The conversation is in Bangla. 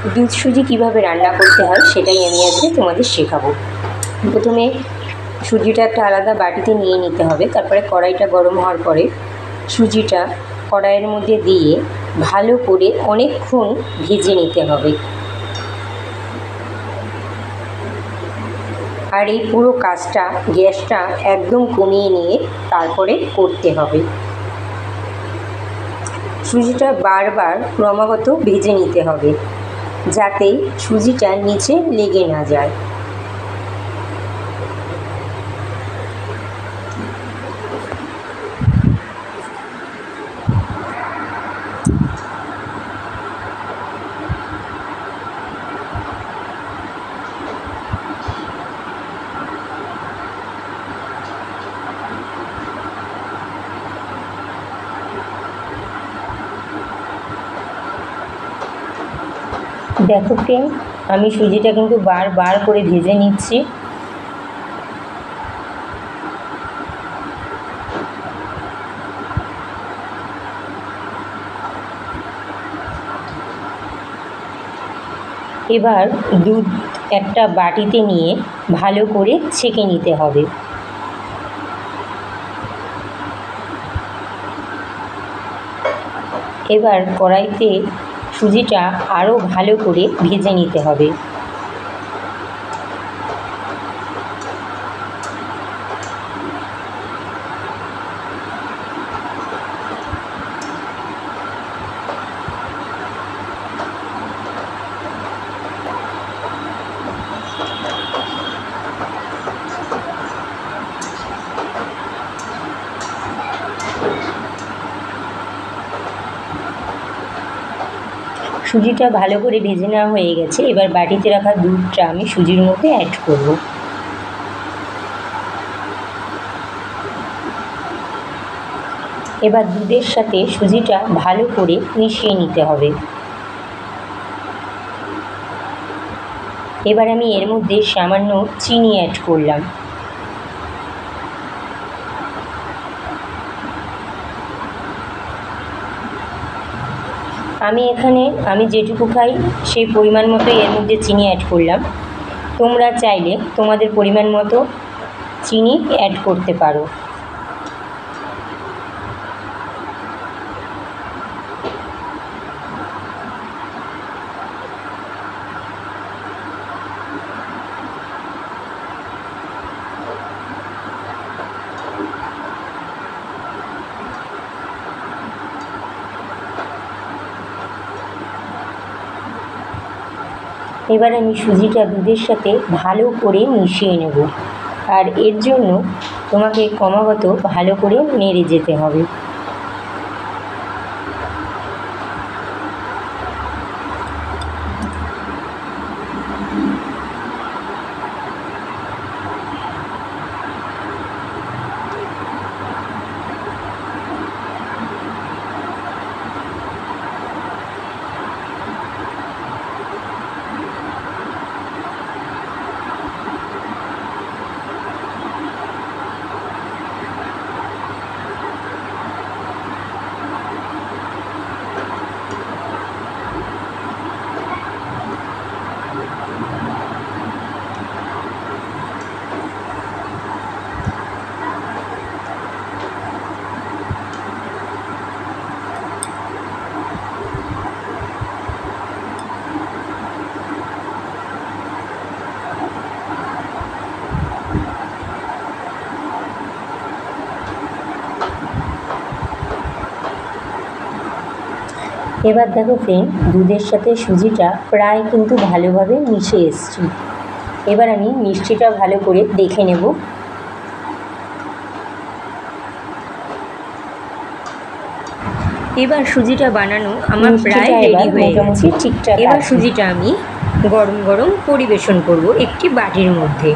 দুধ সুজি কীভাবে রান্না করতে হয় সেটাই আমি আজকে তোমাদের শেখাবো। প্রথমে সুজিটা একটা আলাদা বাটিতে নিয়ে নিতে হবে। তারপরে কড়াইটা গরম হওয়ার পরে সুজিটা কড়াইয়ের মধ্যে দিয়ে ভালো করে অনেকক্ষণ ভেজে নিতে হবে। আর এই পুরো কাজটা গ্যাসটা একদম কমিয়ে নিয়ে তারপরে করতে হবে। সুজিটা বারবার ক্রমাগত ভেজে নিতে হবে যাতে সুজিটা নিচে লেগে না যায়। দেখো ফ্রেন্ড, আমি সুজিটা কিন্তু বারবার করে ভেজে নিচ্ছি। এবার দুধ একটা বাটিতে নিয়ে ভালো করে ছেঁকে নিতে হবে। এবার কড়াইতে সুজিটা আরও ভালো করে ভেজে নিতে হবে। সুজিটা ভালো করে ভেজে নেওয়া হয়ে গেছে। এবার বাটিতে রাখা দুধটা আমি সুজির মধ্যে অ্যাড করব। এবার দুধের সাথে সুজিটা ভালো করে মিশিয়ে নিতে হবে। এবার আমি এর মধ্যে সামান্য চিনি অ্যাড করলাম। আমি যেটুকু খাই সেই পরিমাণ মতো এর মধ্যে চিনি অ্যাড করলাম। তোমরা চাইলে তোমাদের পরিমাণ মতো চিনি অ্যাড করতে পারো। এবার আমি সুজিটা দুধের সাথে ভালো করে মিশিয়ে নেব, আর এর জন্য তোমাকে ক্রমাগত ভালো করে নেড়ে যেতে হবে। এবার দেখো ফ্রেন্ড, দুধের সাথে সুজিটা প্রায় কিন্তু ভালোভাবে মিশে এসছে। এবার আমি মিষ্টিটা ভালো করে দেখে নেব। এবার সুজিটা বানানো আমার প্রায় রেডি হয়ে গেছে। এবার সুজিটা আমি গরম গরম পরিবেশন করব একটি বাটির মধ্যে।